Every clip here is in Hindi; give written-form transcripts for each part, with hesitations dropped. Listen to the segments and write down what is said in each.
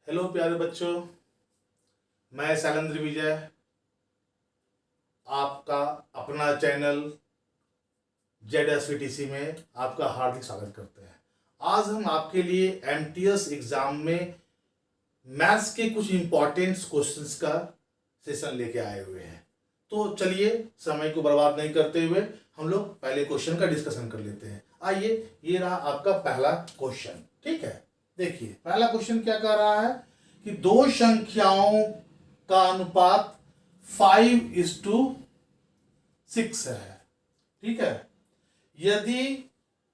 हेलो प्यारे बच्चों, मैं शैलेंद्र विजय आपका अपना चैनल ZSVTC में आपका हार्दिक स्वागत करते हैं। आज हम आपके लिए MTS एग्जाम में मैथ्स के कुछ इम्पोर्टेंट क्वेश्चंस का सेशन लेके आए हुए हैं। तो चलिए समय को बर्बाद नहीं करते हुए हम लोग पहले क्वेश्चन का डिस्कशन कर लेते हैं। आइए, ये रहा आपका पहला क्वेश्चन। ठीक है, देखिए पहला क्वेश्चन क्या कह रहा है कि दो संख्याओं का अनुपात 5:6 है। ठीक है, यदि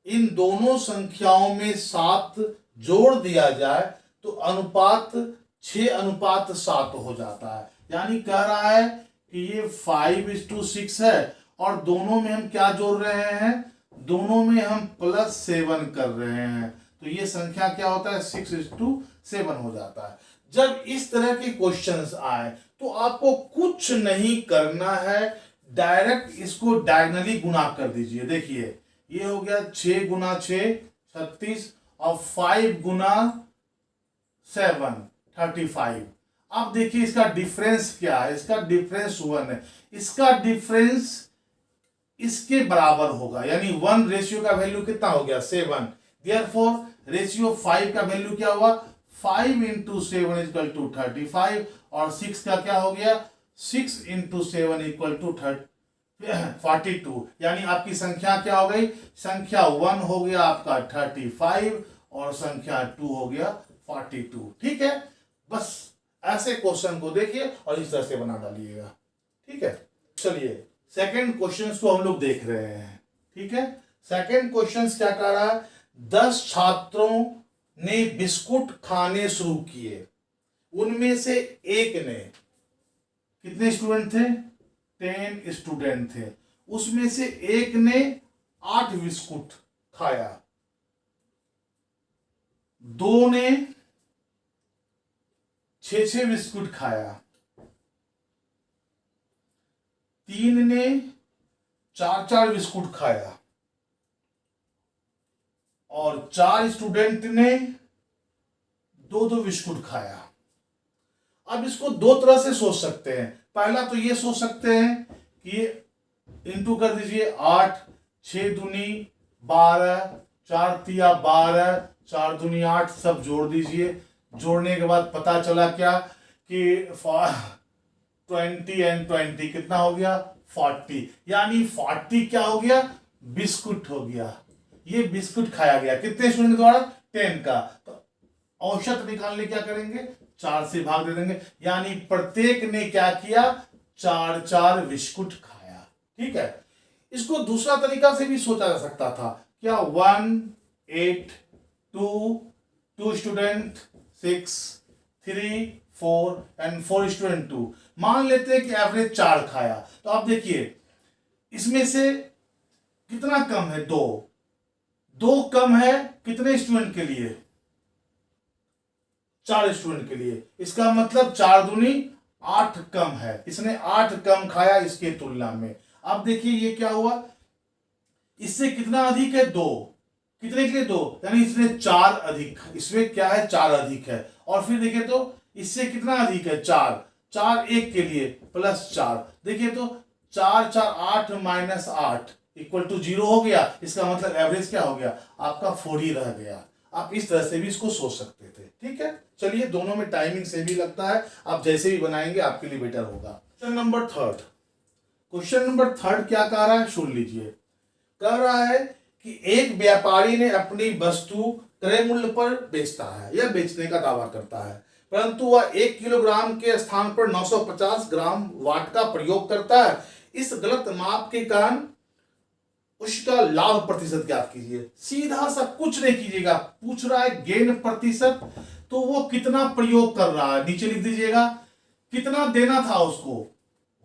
इन दोनों संख्याओं में 7 जोड़ दिया जाए तो अनुपात 6:7 हो जाता है। यानी कह रहा है कि ये 5:6 है और दोनों में हम क्या जोड़ रहे हैं, दोनों में हम +7 कर रहे हैं, तो ये संख्या क्या होता है, 6:7 हो जाता है। जब इस तरह के क्वेश्चंस आए तो आपको कुछ नहीं करना है, डायरेक्ट इसको डायगनली गुना कर दीजिए। देखिए ये हो गया 6 × 6 36 और 5 × 7 35। अब देखिए इसका डिफरेंस क्या है, इसका डिफरेंस 1 है, इसका डिफरेंस इसके बराबर होगा, यानी 1 रेशियो का वैल्यू कितना हो गया, 7। देयरफॉर रेशियो 5 का वैल्यू क्या हुआ, 5 × 7 = 35 और 6 का क्या हो गया, 6 × 7 = 42। यानी आपकी संख्या क्या हो गई, संख्या 1 हो गया आपका 35 और संख्या 2 हो गया 42। ठीक है, बस ऐसे क्वेश्चन को देखिए और इस तरह से बना डालिएगा। ठीक है, चलिए सेकंड क्वेश्चन को हम लोग देख रहे हैं। ठीक है, सेकंड क्वेश्चन क्या कह रहा है, 10 छात्रों ने बिस्कुट खाने शुरू किए, उनमें से एक ने, कितने स्टूडेंट थे, 10 स्टूडेंट थे, उसमें से एक ने 8 बिस्कुट खाया, 2 ने 6 बिस्कुट खाया, 3 ने 4 बिस्कुट खाया और 4 स्टूडेंट ने 2 बिस्कुट खाया। अब इसको दो तरह से सोच सकते हैं। पहला तो ये सोच सकते हैं कि इंटू कर दीजिए 8, 6 दूनी 12, 4 तिया 12, 4 दूनी 8, सब जोड़ दीजिए। जोड़ने के बाद पता चला क्या कि 20 and 20 कितना हो गया, 40। यानी 40 क्या हो गया, बिस्कुट हो गया। ये बिस्कुट खाया गया कितने स्टूडेंट द्वारा, 10 का। तो औसत निकालने क्या करेंगे, 4 से भाग दे देंगे, यानी प्रत्येक ने क्या किया, 4 बिस्कुट खाया। ठीक है, इसको दूसरा तरीका से भी सोचा जा सकता था, क्या 1 8 2 स्टूडेंट 6 3 4 एंड 4 स्टूडेंट 2। मान लेते हैं कि एवरेज 4 खाया, तो आप देखिए इसमें से कितना कम है, 2 कम है कितने स्टूडेंट के लिए, 4 स्टूडेंट के लिए। इसका मतलब 4 दूनी 8 कम है, इसने 8 कम खाया इसके तुलना में। अब देखिए ये क्या हुआ, इससे कितना अधिक है, 2, कितने के लिए 2, यानी इसने 4 अधिक, इसमें क्या है, 4 अधिक है। और फिर देखिए तो इससे कितना अधिक है, 4 1 के लिए +4। देखिए तो 4 4 8 -8 = 0 हो गया। इसका मतलब एवरेज क्या हो गया, आपका 4 ही रह गया। आप इस तरह से भी इसको सोच सकते थे। ठीक है, चलिए दोनों में टाइमिंग से भी लगता है, आप जैसे भी बनाएंगे आपके लिए बेटर होगा। क्वेश्चन नंबर थर्ड क्या कह रहा है, सुन लीजिए। कह रहा है कि एक व्यापारी ने अपनी वस्तु क्रय मूल्य पर बेचता है या बेचने का दावा करता है, परंतु वह 1 किलोग्राम के स्थान पर 950 ग्राम वाट का प्रयोग करता है। इस गलत माप के कारण उसका लाभ प्रतिशत ज्ञात कीजिए। सीधा सा कुछ नहीं कीजिएगा, पूछ रहा है गेन प्रतिशत, तो वो कितना प्रयोग कर रहा है, नीचे लिख दीजिएगा कितना देना था उसको,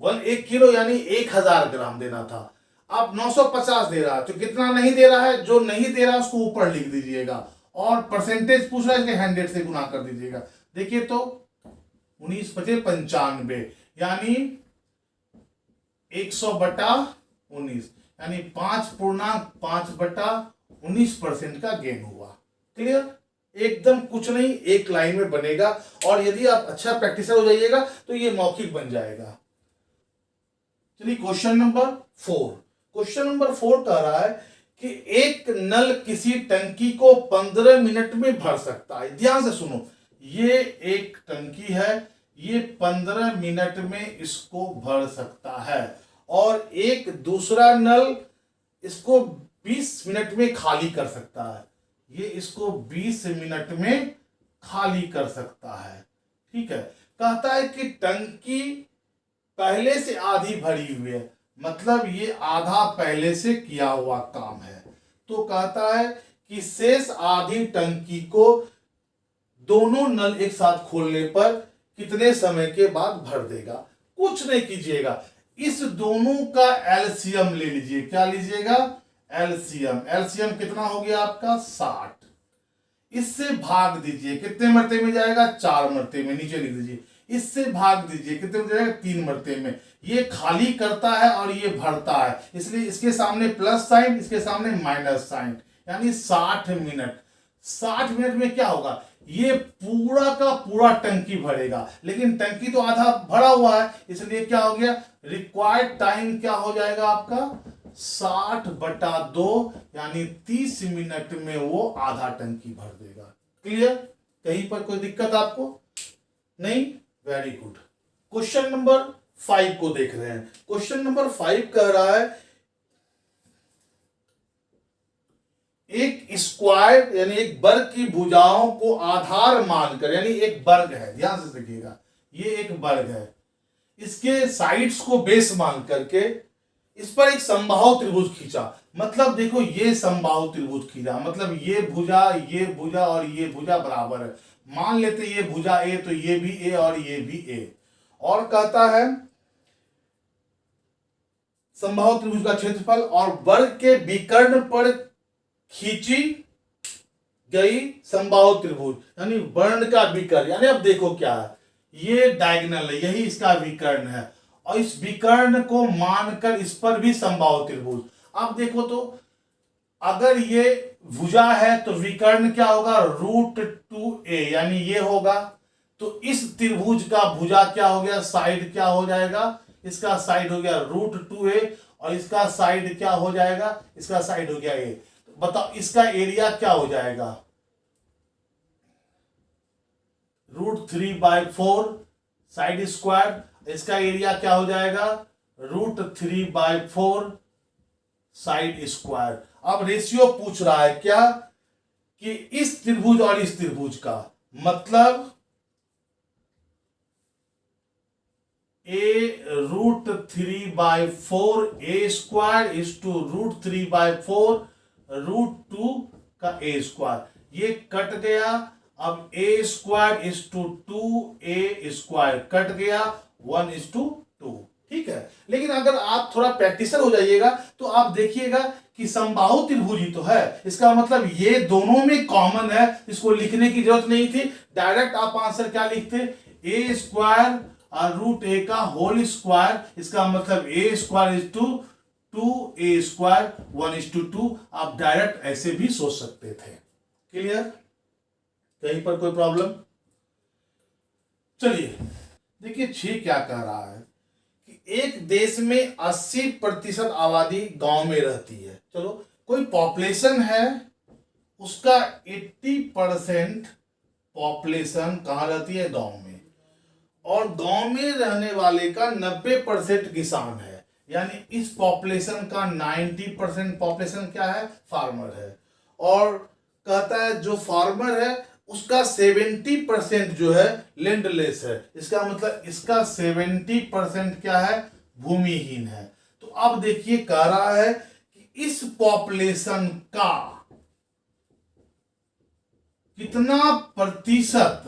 1 किलो यानी 1000 ग्राम देना था। आप 950 दे रहा है, तो कितना नहीं दे रहा है, जो नहीं दे रहा है उसको ऊपर लिख दीजिएगा और परसेंटेज पूछ रहा है, इसके 100 से गुना कर दीजिएगा। देखिए तो 19 × 5 = 95, यानी 100/19, यानी 5.5/19% का गेन हुआ। क्लियर, एकदम कुछ नहीं, एक लाइन में बनेगा। और यदि आप अच्छा प्रैक्टिसर हो जाइएगा तो ये मौखिक बन जाएगा। चलिए क्वेश्चन नंबर 4। क्वेश्चन नंबर 4 कह रहा है कि एक नल किसी टंकी को 15 मिनट में भर सकता है। ध्यान से सुनो, ये एक टंकी है, ये 15 मिनट में इसको भर सकता है, और एक दूसरा नल इसको 20 मिनट में खाली कर सकता है। ये इसको 20 मिनट में खाली कर सकता है। ठीक है, कहता है कि टंकी पहले से आधी भरी हुई है, मतलब ये आधा पहले से किया हुआ काम है। तो कहता है कि शेष आधी टंकी को दोनों नल एक साथ खोलने पर कितने समय के बाद भर देगा। कुछ नहीं कीजिएगा, इस दोनों का एलसीएम ले लीजिए। क्या लीजिएगा? एलसीएम। एलसीएम कितना हो गया आपका? 60। इससे भाग दीजिए, कितने मरते में जाएगा? 4 मरते में। नीचे लिख दीजिए। इससे भाग दीजिए, कितने में जाएगा? 3 मरते में। ये खाली करता है और ये भरता है, इसलिए इसके सामने प्लस साइन, इसके सामने माइनस साइन, यानी 60 मिनट। 60 मिनट में क्या होगा? ये पूरा का पूरा टंकी भरेगा, लेकिन टंकी तो आधा भरा हुआ है, इसलिए क्या हो गया? रिक्वायर्ड टाइम क्या हो जाएगा आपका? 60/2, यानी 30 मिनट में वो आधा टंकी भर देगा। क्लियर? कहीं पर कोई दिक्कत आपको नहीं? Very good. क्वेश्चन नंबर 5 को देख रहे हैं। क्वेश्चन नंबर 5 कह रहा है एक स्क्वायर यानी एक वर्ग की भुजाओं को आधार मानकर, यानी एक वर्ग है, ध्यान से देखिएगा, ये एक वर्ग है, इसके साइड्स को बेस मान करके इस पर एक समबाहु त्रिभुज खींचा। मतलब देखो, ये समबाहु त्रिभुज खींचा, मतलब ये भुजा और ये भुजा बराबर है। मान लेते ये भुजा ए, तो ये भी ए और ये भी ए। और कहता है समबाहु त्रिभुज का क्षेत्रफल और वर्ग के विकर्ण पर खींची गई समबाहु त्रिभुज, यानी वर्ण का विकर्ण, यानी अब देखो क्या है, ये डायगोनल है, यही इसका विकर्ण है, और इस विकर्ण को मानकर इस पर भी समबाहु त्रिभुज। अब देखो तो अगर ये भुजा है तो विकर्ण क्या होगा? √2a, यानी ये होगा। तो इस त्रिभुज का भुजा क्या हो गया? साइड क्या हो जाएगा? इसका साइड हो गया √2a, और इसका साइड क्या हो जाएगा? इसका साइड हो गया a। बताओ इसका एरिया क्या हो जाएगा? √3/4 साइड स्क्वायर। इसका एरिया क्या हो जाएगा? √3/4 साइड स्क्वायर। अब रेशियो पूछ रहा है क्या? कि इस त्रिभुज और इस त्रिभुज का, मतलब √3/4 a स्क्वायर इज टू √3/4 √2 का a स्क्वायर, ये कट गया। अब a square is to 2a square cut गया, 1:2। ठीक है, लेकिन अगर आप थोड़ा प्रैक्टिसर हो जाइएगा तो आप देखिएगा कि समबाहु त्रिभुज ही तो है, इसका मतलब ये दोनों में कॉमन है, इसको लिखने की जरूरत नहीं थी। डायरेक्ट आप आंसर क्या लिखते? a स्क्वायर और √a का होल स्क्वायर, इसका मतलब a square is to 2a square 1:2। आप डायरेक्ट ऐसे भी सोच सकते थे। क्लियर? कहीं पर कोई प्रॉब्लम? चलिए देखिए 6 क्या कह रहा है कि एक देश में 80% आबादी गांव में रहती है। चलो, कोई पॉपुलेशन है, उसका 80% पॉपुलेशन कहाँ रहती है? गांव में। और गांव में रहने वाले का 90% किसान है, यानी इस पॉपुलेशन का 90% पॉपुलेशन क्या है? फार्मर है। और कहता है जो फार्मर है उसका 70% जो है लैंडलेस है, इसका मतलब इसका 70% क्या है? भूमिहीन है। तो अब देखिए कह रहा है कि इस पॉपुलेशन का कितना प्रतिशत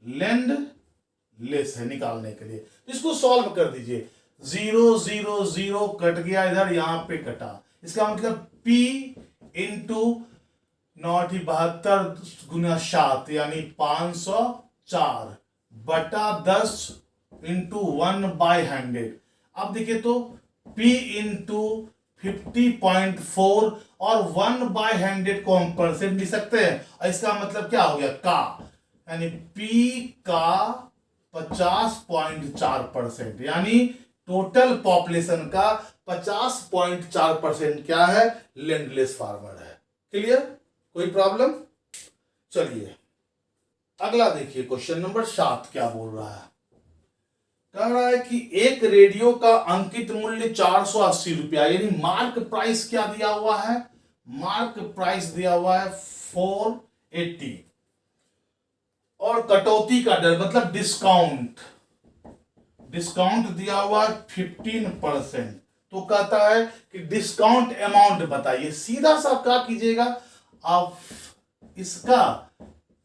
लैंडलेस है निकालने के लिए। तो इसको सॉल्व कर दीजिए। 0 0 0 कट गया, इधर यहां पे कटा, इसका मतलब P इंटू 9×72 यानी 504/10 इंटू 1/100। अब देखिए तो P इंटू 50.4 और 1/100 को हम परसेंट लिख सकते हैं, और इसका मतलब क्या हो गया, का, यानी पी का 50.4%, यानी टोटल पॉपुलेशन का 50.4% क्या है, लैंडलेस फार्मर है। क्लियर, कोई प्रॉब्लम? चलिए अगला देखिए, क्वेश्चन नंबर 7 क्या बोल रहा है। कह रहा है कि एक रेडियो का अंकित मूल्य 480 रुपया, यानी मार्क प्राइस क्या दिया हुआ है, मार्क प्राइस दिया हुआ है 480, और कटौती का दर मतलब डिस्काउंट, डिस्काउंट दिया हुआ 15%। तो कहता है कि डिस्काउंट अमाउंट बताइए। सीधा सा क्या कीजिएगा, आप इसका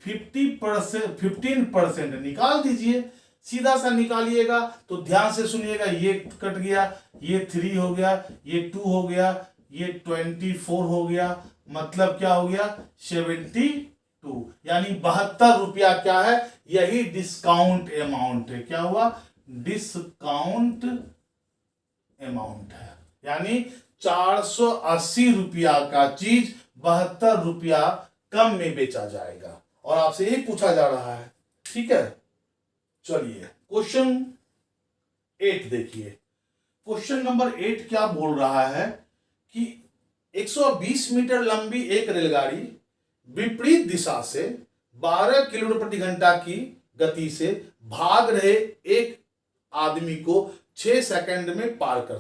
15% निकाल दीजिए, सीधा सा निकालिएगा। तो ध्यान से सुनिएगा, ये कट गया, ये 3 हो गया, ये 2 हो गया, ये 24 हो गया, मतलब क्या हो गया, 72, यानी 72 रुपया क्या है, यही डिस्काउंट अमाउंट है। क्या हुआ, डिस्काउंट अमाउंट है, यानी 480 रुपया का चीज 72 रुपया कम में बेचा जाएगा, और आपसे यही पूछा जा रहा है। ठीक है, चलिए क्वेश्चन 8 देखिए। क्वेश्चन नंबर 8 क्या बोल रहा है कि 120 मीटर लंबी एक रेलगाड़ी विपरीत दिशा से 12 किलोमीटर प्रति घंटा की गति से भाग रहे एक आदमी को 6 सेकंड में पार कर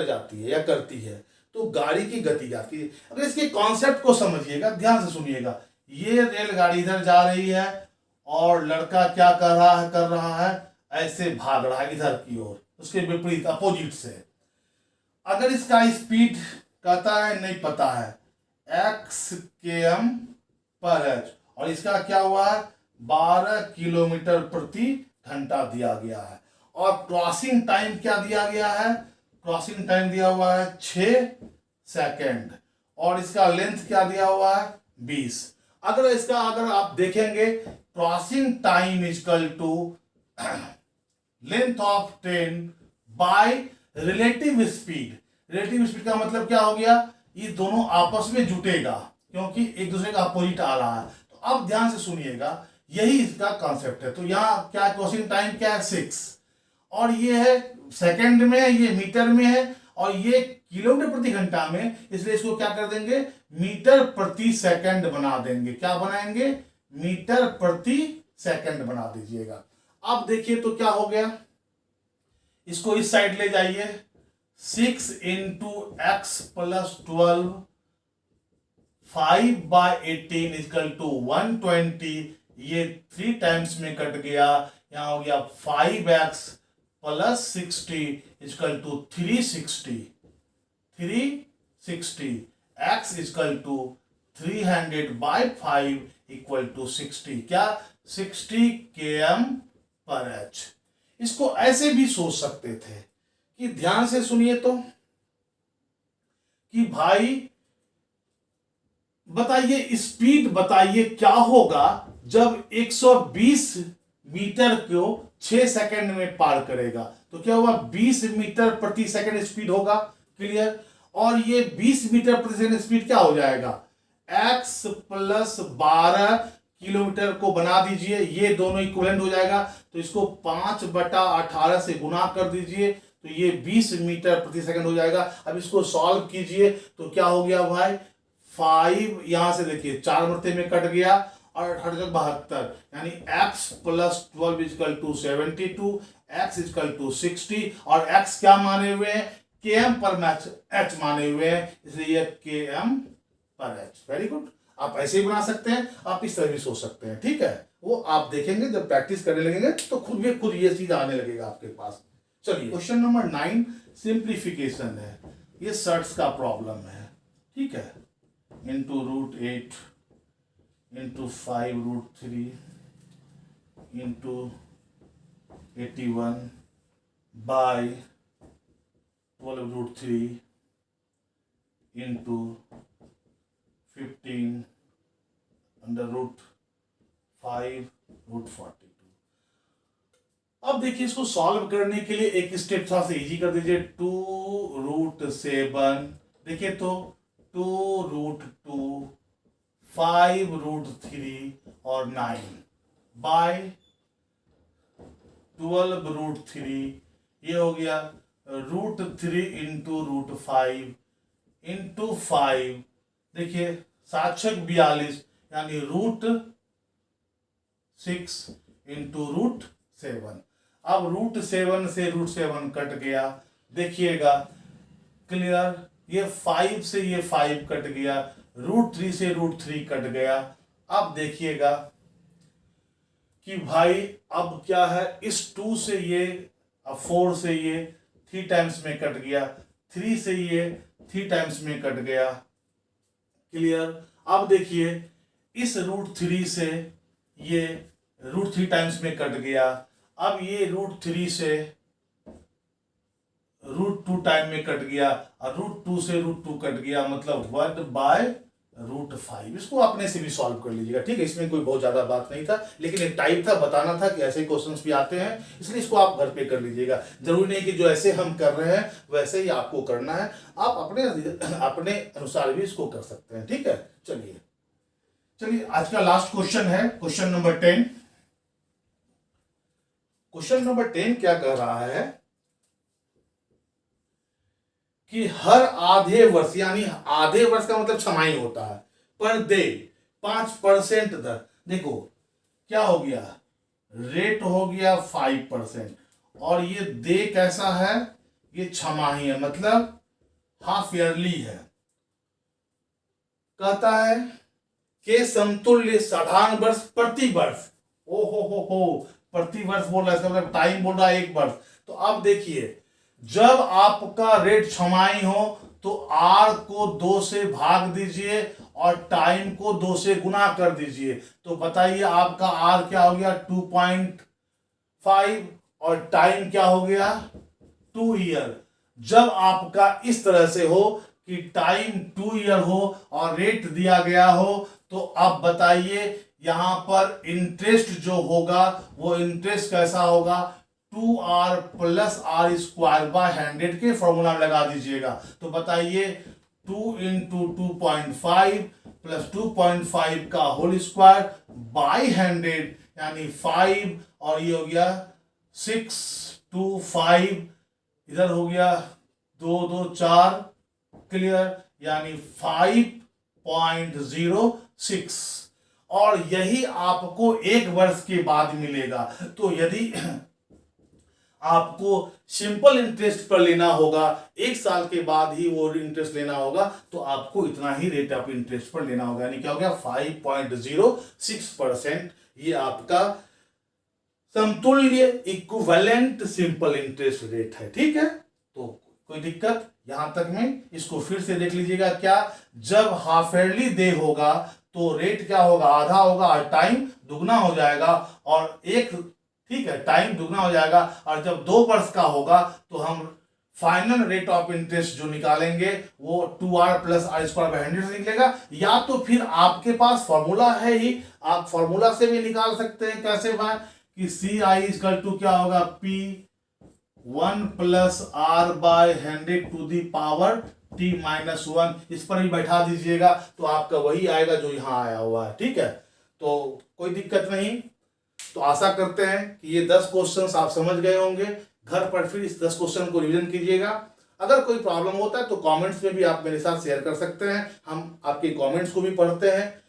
जाती है या करती है। तो गाड़ी की गति जाती है। अगर इसके कॉन्सेप्ट को समझिएगा, ध्यान से सुनिएगा। ये रेलगाड़ी इधर जा रही है और लड़का क्या कर रहा है, ऐसे भाग रहा है इधर की ओर, उसके विपरीत अपोजिट से। अगर इसका स्पीड कहता है नहीं पता है, x km/h, और इसका क्या हुआ है, 12 किलोमीटर प्रति घंटा दिया गया है। और क्रॉसिंग टाइम क्या दिया गया है, क्रॉसिंग टाइम दिया हुआ है 6 सेकेंड, और इसका लेंथ क्या दिया हुआ है 20। अगर आप देखेंगे, crossing time is equal to length of train by relative speed. Relative speed का मतलब क्या हो गया, ये दोनों आपस में जुटेगा, क्योंकि एक दूसरे का अपोजिट आ रहा है। तो अब ध्यान से सुनिएगा, यही इसका कॉन्सेप्ट है। तो यहाँ क्या क्रॉसिंग टाइम क्या है 6, और ये है सेकंड में, ये मीटर में है, और ये किलोमीटर प्रति घंटा में, इसलिए इसको क्या कर देंगे, मीटर प्रति सेकंड बना देंगे। क्या बनाएंगे, मीटर प्रति सेकंड बना दीजिएगा। अब देखिए तो क्या हो गया, इसको इस साइड ले जाइए, 6 × x + 12 5/18 = 120, ये 3 टाइम्स में कट गया, यहां हो गया 5x + 60 = 360, 360, x = 300/5 = 60, क्या 60 km/h। इसको ऐसे भी सोच सकते थे कि ध्यान से सुनिए तो, कि भाई बताइए, स्पीड बताइए क्या होगा जब 120 मीटर को 6 सेकंड में पार करेगा। तो क्या हुआ, 20 मीटर प्रति सेकंड स्पीड होगा। क्लियर, और ये 20 मीटर प्रति सेकंड स्पीड क्या हो जाएगा, x + 12 किलोमीटर को बना दीजिए, ये दोनों इक्विवेलेंट हो जाएगा। तो इसको 5/18 से गुना कर दीजिए, तो ये 20 मीटर प्रति सेकंड हो जाएगा। अब इसको सॉल्व कीजिए, तो क्या हो गया भाई, 5 यहां से देखिए 4 मरते में कट गया, और 72, यानी x + 12 = 72, x = 60, और x क्या माने हुए हैं, km/h माने हुए हैं, इसलिए km/h। वेरी गुड, आप ऐसे ही बना सकते हैं, आप इस तरह भी सोच सकते हैं। ठीक है, वो आप देखेंगे जब प्रैक्टिस करने लगेंगे तो खुद ये चीज आने लगेगा आपके पास। चलिए क्वेश्चन नंबर 9 सिंप्लीफिकेशन है, ये सर्ट्स का प्रॉब्लम है। ठीक है, √8 × 5√3 × 81 by 12√3 × 15 √5√42। अब देखिए, इसको सॉल्व करने के लिए एक स्टेप थोड़ा सा इजी कर दीजिए, 2√7। देखिए तो 2√2, 5√3 और 9 बाय 12√3, ये हो गया √3 इंटू √5 इंटू 5, देखिए 7×6 = 42, यानी √6 इंटू √7। अब √7 से √7 कट गया, देखिएगा क्लियर, ये 5 से ये 5 कट गया, √3 से √3 कट गया। अब देखिएगा कि भाई अब क्या है, इस 2 से ये, अब 4 से ये 3 टाइम्स में कट गया, 3 से ये 3 टाइम्स में कट गया, क्लियर। अब देखिए इस √3 से ये √3 टाइम्स में कट गया, अब ये √3 से √2 टाइम में कट गया, और √2 से √2 कट गया, मतलब 1/√5। इसको अपने से भी सॉल्व कर लीजिएगा, ठीक है। इसमें कोई बहुत ज्यादा बात नहीं था, लेकिन एक टाइप था, बताना था कि ऐसे क्वेश्चंस भी आते हैं, इसलिए इसको आप घर पे कर लीजिएगा। जरूरी नहीं कि जो ऐसे हम कर रहे हैं वैसे ही आपको करना है, आप अपने अनुसार भी इसको कर सकते हैं, ठीक है। चलिए आज का लास्ट क्वेश्चन है क्वेश्चन नंबर 10। क्वेश्चन नंबर 10 क्या कह रहा है कि हर आधे वर्ष, यानी आधे वर्ष का मतलब छमाही होता है, पर डे 5% दर, देखो क्या हो गया, रेट हो गया 5%, और ये दे कैसा है, ये छमाही है, मतलब हाफ ईयरली है। कहता है के समतुल्य साधारण वर्ष प्रति वर्ष, ओ हो प्रति वर्ष बोल रहा है, इसका मतलब टाइम बोल रहा है 1 वर्ष। तो अब देखिए, जब आपका रेट छमाही हो तो आर को 2 से भाग दीजिए और टाइम को 2 से गुना कर दीजिए, तो बताइए आपका आर क्या हो गया 2.5 और टाइम क्या हो गया 2 ईयर। जब आपका इस तरह से हो कि टाइम 2 ईयर हो और रेट दिया गया हो, तो अब बताइए यहां पर इंटरेस्ट जो होगा वो इंटरेस्ट कैसा होगा, 2r + r² के फॉर्मूला लगा दीजिएगा। तो बताइए 2 × 2.5 + 2.5 का होल स्क्वायर बाय 100, यानी 5, और ये हो गया 6 2 5, इधर हो गया 2 2 4, क्लियर, यानी 5.06, और यही आपको 1 वर्ष के बाद मिलेगा। तो यदि आपको सिंपल इंटरेस्ट पर लेना होगा, 1 साल के बाद ही वो इंटरेस्ट लेना होगा, तो आपको इतना ही रेट ऑफ इंटरेस्ट पर लेना होगा, यानी क्या हो गया 5.06%। ये आपका समतुल्य इक्विवेलेंट सिंपल इंटरेस्ट रेट है, ठीक है। तो कोई दिक्कत यहां तक में, इसको फिर से देख लीजिएगा। क्या, जब हाफ ईयरली डे होगा तो रेट क्या होगा, आधा होगा और टाइम दुगना हो जाएगा, और एक, ठीक है, टाइम दुगना हो जाएगा। और जब 2 वर्ष का होगा तो हम फाइनल रेट ऑफ इंटरेस्ट जो निकालेंगे वो 2r + r² 100 से निकलेगा, या तो फिर आपके पास फॉर्मूला है ही, आप फॉर्मूला से भी निकाल सकते हैं। कैसे भाई, कि CI = क्या होगा, P1 + r/100⁻t-1, इस पर ही बैठा दीजिएगा, तो आपका वही आएगा जो यहां आया हुआ है, ठीक है। तो कोई दिक्कत नहीं। तो आशा करते हैं कि ये 10 क्वेश्चंस आप समझ गए होंगे। घर पर फिर इस 10 क्वेश्चन को रिवीजन कीजिएगा। अगर कोई प्रॉब्लम होता है तो कमेंट्स में भी आप मेरे साथ शेयर कर सकते हैं, हम आपके कमेंट्स को भी पढ़ते हैं,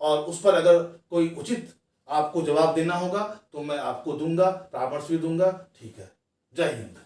और उस पर अगर कोई उचित आपको जवाब देना होगा तो मैं आपको दूंगा, परामर्श भी दूंगा, ठीक है। जय हिंद।